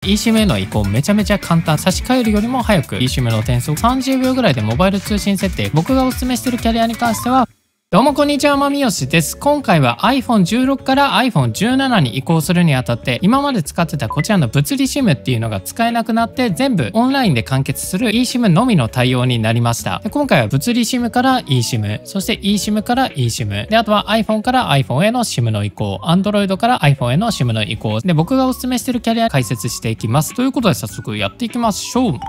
eSIM への移行めちゃめちゃ簡単。差し替えるよりも早く eSIM の転送30秒ぐらいでモバイル通信設定。僕がおすすめしているキャリアに関しては、どうもこんにちは、まみよしです。今回は iPhone16 から iPhone17 に移行するにあたって、今まで使ってたこちらの物理 SIM っていうのが使えなくなって、全部オンラインで完結する eSIM のみの対応になりました。で今回は物理 SIM から eSIM、そして eSIM から eSIM、であとは iPhone から iPhone への SIM の移行、Android から iPhone への SIM の移行で、僕がおすすめしているキャリア解説していきます。ということで早速やっていきましょう。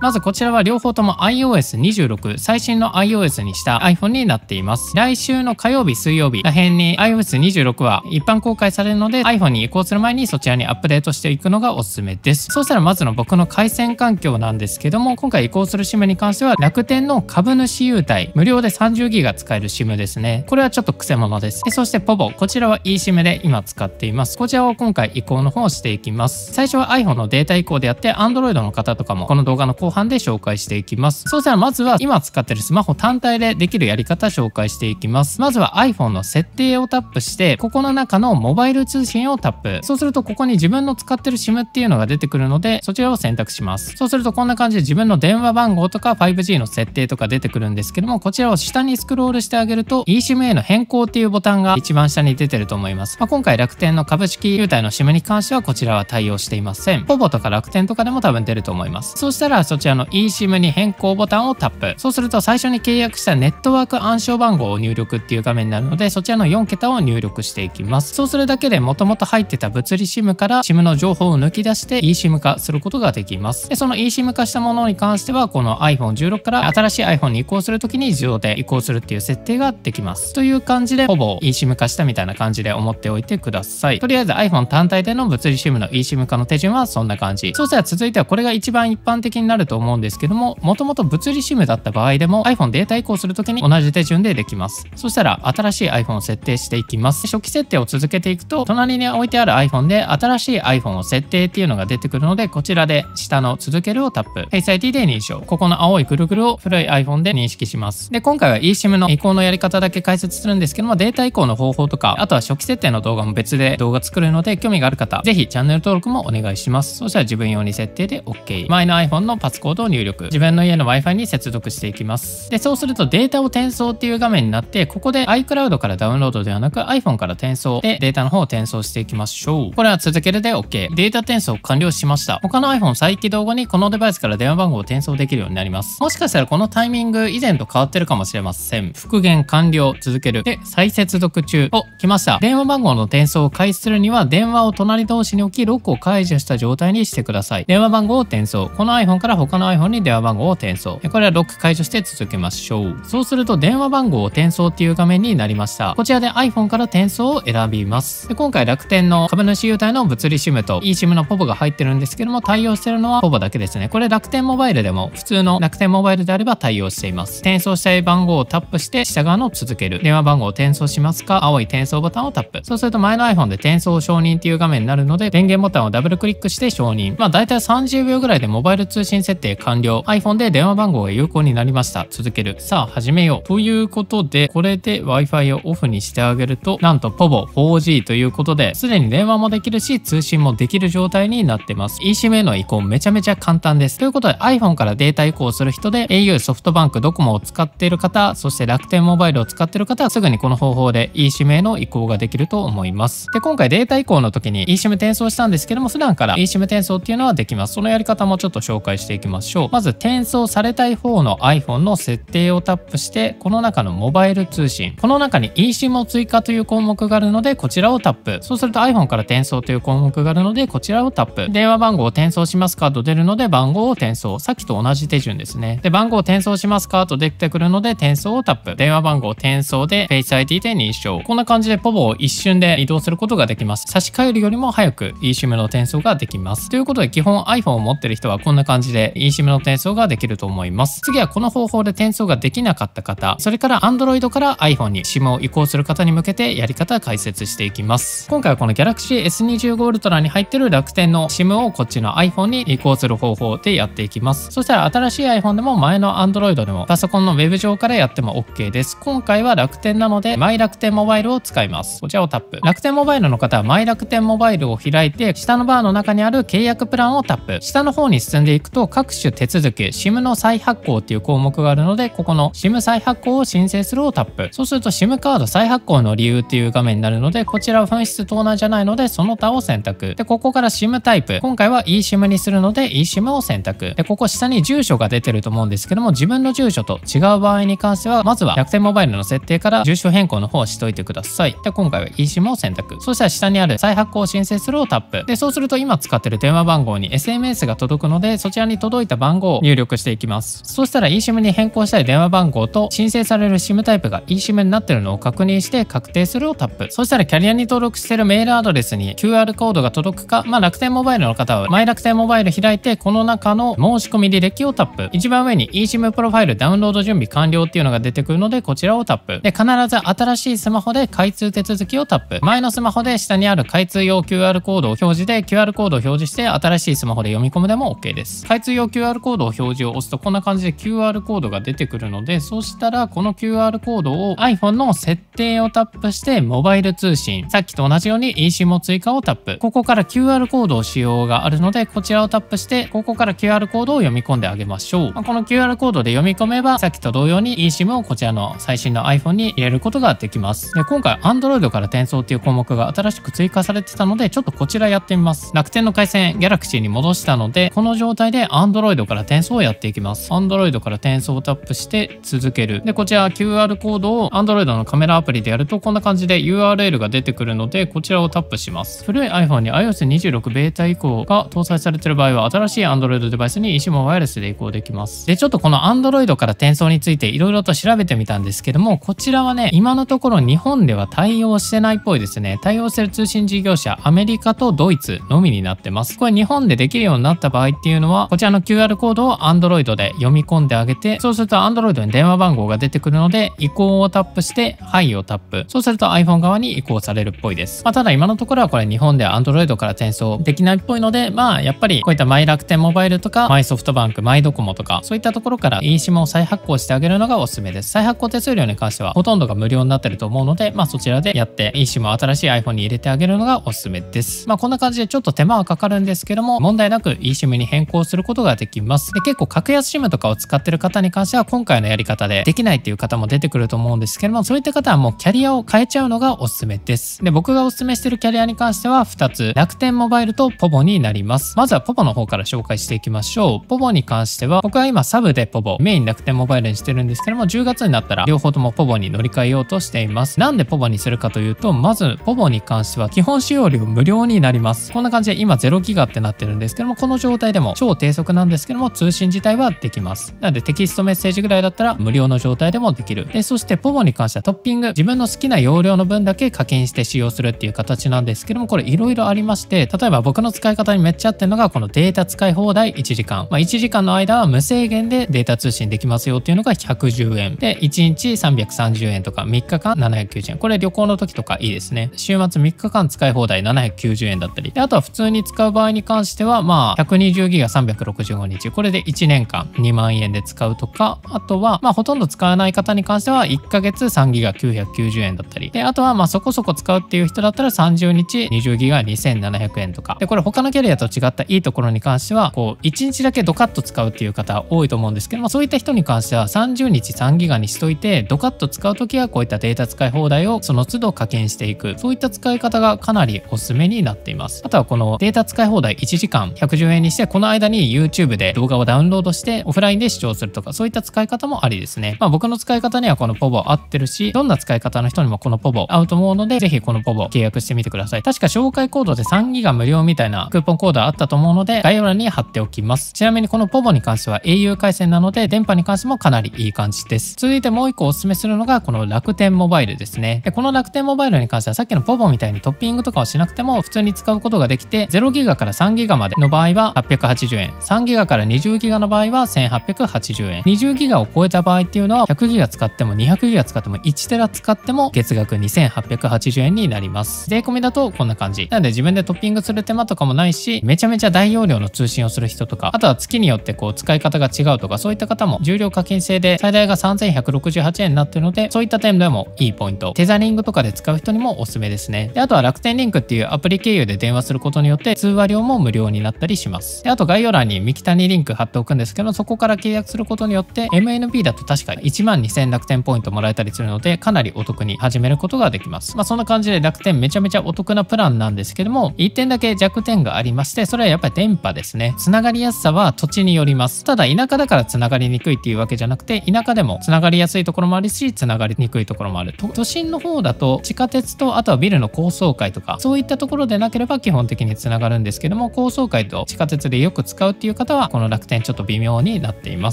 まずこちらは両方とも iOS26 最新の iOS にした iPhone になっています。来週の火曜日水曜日ら辺に iOS26 は一般公開されるので iPhone に移行する前にそちらにアップデートしていくのがおすすめです。そうしたらまずの僕の回線環境なんですけども、今回移行する SIM に関しては楽天の株主優待無料で 30GB 使える SIM ですね。これはちょっと癖者です。そして POVO、こちらは eSIM で今使っています。こちらを今回移行の方をしていきます。最初は iPhone のデータ移行でやって Android の方とかもこの動画の後半で紹介していきます。そうしたらまずは今使ってるスマホ単体でできるやり方紹介していきます。まずは iPhone の設定をタップして、ここの中のモバイル通信をタップ。そうするとここに自分の使ってる SIM っていうのが出てくるので、そちらを選択します。そうするとこんな感じで自分の電話番号とか 5G の設定とか出てくるんですけども、こちらを下にスクロールしてあげると eSIM への変更っていうボタンが一番下に出てると思います。今回楽天の株式優待の SIM に関してはこちらは対応していません。POVO とか楽天とかでも多分出ると思います。そうしたらそちらの eSIM に変更ボタンをタップ。そうすると最初に契約したネットワーク暗証番号を入力っていう画面になるので、そちらの4桁を入力していきます。そうするだけで元々入ってた物理 SIM から SIM の情報を抜き出して eSIM 化することができます。でその eSIM 化したものに関してはこの iPhone16 から新しい iPhone に移行するときに自動で移行するっていう設定ができます。という感じでほぼ eSIM 化したみたいな感じで思っておいてください。とりあえず iPhone 単体での物理 SIM の eSIM 化の手順はそんな感じ。そうしたら続いてはこれが一番一般的になると思うんですけども、もともと物理 SIM だった場合でも iPhone データ移行するときに同じ手順でできます。そしたら新しい iPhone を設定していきます。初期設定を続けていくと隣に置いてある iPhone で新しい iPhone を設定っていうのが出てくるので、こちらで下の続けるをタップ。Face ID で認証。ここの青いぐるぐるを古い iPhone で認識します。で今回は eSIM の移行のやり方だけ解説するんですけども、データ移行の方法とかあとは初期設定の動画も別で動画作るので、興味がある方ぜひチャンネル登録もお願いします。そしたら自分用に設定で OK。前の iPhone のパスコードを入力。自分の家の Wi-Fi に接続していきます。でそうするとデータを転送っていう画面になって、ここで iCloud からダウンロードではなく iPhone から転送でデータの方を転送していきましょう。これは続けるで OK。データ転送完了しました。他の iPhone 再起動後にこのデバイスから電話番号を転送できるようになります。もしかしたらこのタイミング以前と変わってるかもしれません。復元完了、続けるで再接続中。来ました。電話番号の転送を開始するには電話を隣同士に置きロックを解除した状態にしてください。電話番号を転送。この iPhone から他の iPhone に電話番号を転送。これはロック解除して続けましょう。そうすると電話番号を転送っていう画面になりました。こちらで iPhone から転送を選びます。で今回楽天の株主優待の物理 SIM と eSIM の POVO が入ってるんですけども、対応してるのは POVO だけですね。これ楽天モバイルでも普通の楽天モバイルであれば対応しています。転送したい番号をタップして下側の続ける。電話番号を転送しますか、青い転送ボタンをタップ。そうすると前の iPhone で転送承認っていう画面になるので、電源ボタンをダブルクリックして承認。だいたい30秒ぐらいでモバイル通信設定完了。iPhone で電話番号が有効になりました。続ける。さあ始めよう。ということで、これで Wi-Fi をオフにしてあげると、なんと POVO 4G ということで、すでに電話もできるし、通信もできる状態になってます。eSIM への移行めちゃめちゃ簡単です。ということで iPhone からデータ移行する人で、au、ソフトバンク、ドコモを使っている方、そして楽天モバイルを使っている方は、すぐにこの方法で eSIM への移行ができると思います。で、今回データ移行の時に eSIM 転送したんですけども、普段から eSIM 転送っていうのはできます。そのやり方もちょっと紹介していきましょう。まず転送されたい方の iPhone の設定をタップして、この中のモバイル通信、この中に eSIM を追加という項目があるので、こちらをタップ。そうすると iPhone から転送という項目があるので、こちらをタップ。電話番号を転送しますかと出るので、番号を転送。さっきと同じ手順ですね。で、番号を転送しますかと出てくるので、転送をタップ。電話番号を転送で Face ID で認証。こんな感じで POVO を一瞬で移動することができます。差し替えるよりも早く eSIM の転送ができます。ということで、基本 iPhone を持ってる人はこんな感じでで eSIM の転送ができると思います。次はこの方法で転送ができなかった方、それから Android から iPhone に SIM を移行する方に向けてやり方解説していきます。今回はこの Galaxy S25 Ultra に入ってる楽天の SIM をこっちの iPhone に移行する方法でやっていきます。そしたら新しい iPhone でも前の Android でもパソコンのウェブ上からやっても OK です。今回は楽天なのでマイ楽天モバイルを使います。こちらをタップ。楽天モバイルの方はマイ楽天モバイルを開いて下のバーの中にある契約プランをタップ。下の方に進んでいくと各種手続き SIM の再発行っていう項目があるので、ここの SIM 再発行を申請するをタップ。そうすると SIM カード再発行の理由っていう画面になるので、こちらは紛失盗難じゃないのでその他を選択。でここから SIM タイプ、今回は eSIM にするので eSIM を選択。でここ下に住所が出てると思うんですけども、自分の住所と違う場合に関してはまずは楽天モバイルの設定から住所変更の方をしといてください。で今回は eSIM を選択。そしたら下にある再発行を申請するをタップ。でそうすると今使ってる電話番号に SMS が届くので、そちらに届いた番号を入力していきます。そしたら eSIM に変更したい電話番号と申請される SIM タイプが eSIM になってるのを確認して確定するをタップ。そしたらキャリアに登録してるメールアドレスに QR コードが届くか、楽天モバイルの方はマイ楽天モバイル開いてこの中の申し込み履歴をタップ。一番上に eSIM プロファイルダウンロード準備完了っていうのが出てくるので、こちらをタップ。で必ず新しいスマホで開通手続きをタップ。前のスマホで下にある開通用 QR コードを表示で QR コードを表示して新しいスマホで読み込むでも OK です。開通用 QR コードを表示を押すとこんな感じで QR コードが出てくるので、そうしたらこの QR コードを iPhone の設定をタップしてモバイル通信、さっきと同じように eSIM を追加をタップ。ここから QR コードを使用があるので、こちらをタップしてここから QR コードを読み込んであげましょう。この QR コードで読み込めばさっきと同様に eSIM をこちらの最新の iPhone に入れることができます。で今回 Android から転送っていう項目が新しく追加されてたので、ちょっとこちらやってみます。楽天の回線 Galaxy に戻したので、この状態で Android から転送をやっていきます。Android から転送をタップして続ける。でこちら QR コードを Android のカメラアプリでやるとこんな感じで URL が出てくるので、こちらをタップします。古い iPhone に iOS26 ベータ以降が搭載されている場合は新しい Android デバイスに eSIM をワイヤレスで移行できます。でちょっとこの Android から転送についていろいろと調べてみたんですけども、こちらはね今のところ日本では対応してないっぽいですね。対応してる通信事業者アメリカとドイツのみになってます。これ日本でできるようになった場合っていうのは、こちらの QR コードを Android で読み込んであげて、そうすると Android に電話番号が出てくるので移行をタップしてはいをタップ。そうすると iPhone 側に移行されるっぽいです。ただ今のところはこれ日本では Android から転送できないっぽいので、やっぱりこういったマイ楽天モバイルとかマイソフトバンク、マイドコモとかそういったところから eSIM を再発行してあげるのがおすすめです。再発行手数料に関してはほとんどが無料になってると思うので、そちらでやって eSIM を新しい iPhone に入れてあげるのがおすすめです。こんな感じでちょっと手間はかかるんですけども、問題なく eSIM に変更することができます。で結構格安 SIM とかを使ってる方に関しては今回のやり方でできないっていう方も出てくると思うんですけども、そういった方はもうキャリアを変えちゃうのがおすすめです。で僕がおすすめしてるキャリアに関しては2つ、楽天モバイルとポボになります。まずはポボの方から紹介していきましょう。ポボに関しては僕は今サブでポボ、メイン楽天モバイルにしてるんですけども、10月になったら両方ともポボに乗り換えようとしています。なんでポボにするかというと、まずポボに関しては基本使用料無料になります。こんな感じで今0ギガってなってるんですけども、この状態でも超低速なんですけども通信自体はできます。なのでテキストメッセージぐらいだったら無料の状態でもできる。でそしてポボに関してはトッピング、自分の好きな容量の分だけ課金して使用するっていう形なんですけども、これいろいろありまして、例えば僕の使い方にめっちゃ合ってるのがこのデータ使い放題1時間、1時間の間は無制限でデータ通信できますよっていうのが110円で、1日330円とか3日間790円、これ旅行の時とかいいですね。週末3日間使い放題790円だったりで、あとは普通に使う場合に関しては120ギガ365日、これで1年間2万円で使うとか、あとはほとんど使わない方に関しては1ヶ月3ギガ990円だったりで、あとはそこそこ使うっていう人だったら30日20ギガ2700円とかで、これ他のキャリアと違ったいいところに関しては1日だけドカッと使うっていう方多いと思うんですけど、そういった人に関しては30日3ギガにしといて、ドカッと使うときはこういったデータ使い放題をその都度課金していく、そういった使い方がかなりおすすめになっています。あとはこのデータ使い放題1時間110円にして、この間に YouTube で動画をダウンロードしてオフラインで視聴するとか、そういった使い方もありですね。僕の使い方にはこのポボ合ってるし、どんな使い方の人にもこのポボ合うと思うので、ぜひこのポボ契約してみてください。確か紹介コードで3ギガ無料みたいなクーポンコードあったと思うので概要欄に貼っておきます。ちなみにこのポボに関しては au 回線なので電波に関してもかなりいい感じです。続いてもう一個おすすめするのがこの楽天モバイルですね。でこの楽天モバイルに関してはさっきのポボみたいにトッピングとかをしなくても普通に使うことができて、0ギガから3ギガまでの場合は880円、3ギガから20ギガの場合は1880円。20ギガを超えた場合っていうのは100ギガ使っても200ギガ使っても1テラ使っても月額2880円になります。税込みだとこんな感じ。なので自分でトッピングする手間とかもないし、めちゃめちゃ大容量の通信をする人とか、あとは月によって使い方が違うとか、そういった方も重量課金制で最大が3168円になってるので、そういった点でもいいポイント。テザリングとかで使う人にもおすすめですね。で、あとは楽天リンクっていうアプリ経由で電話することによって通話料も無料になったりします。で、あと概要欄に三木谷リンク貼っておくんですけど、そこから契約することによって MNP だと確か12000楽天ポイントもらえたりするので、かなりお得に始めることができます。そんな感じで楽天めちゃめちゃお得なプランなんですけども、1点だけ弱点がありまして、それはやっぱり電波ですね。つながりやすさは土地によります。ただ田舎だからつながりにくいっていうわけじゃなくて、田舎でもつながりやすいところもあるし、つながりにくいところもある。都心の方だと地下鉄とあとはビルの高層階とか、そういったところでなければ基本的につながるんですけども、高層階と地下鉄でよく使うっていう方はこの楽天ちょっと微妙になっていま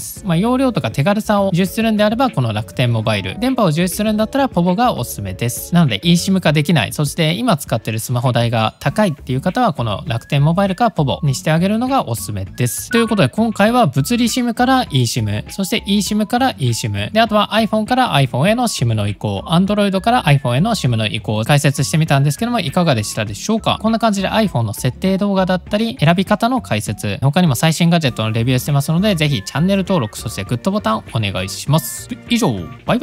す。容量とか手軽さを重視するんであればこの楽天モバイル、電波を重視するんだったらポボがおすすめです。なので eSIM 化できない、そして今使ってるスマホ代が高いっていう方はこの楽天モバイルかポボにしてあげるのがおすすめです。ということで今回は物理 SIM から eSIM、そして eSIM から eSIM で、あとは iPhone から iPhone への SIM の移行、Android から iPhone への SIM の移行を解説してみたんですけども、いかがでしたでしょうか。こんな感じで iPhone の設定動画だったり選び方の解説、他にも最新ガジェットのレビューしてますので、ぜひチャンネル登録、そしてグッドボタンお願いします。以上、バイバイ。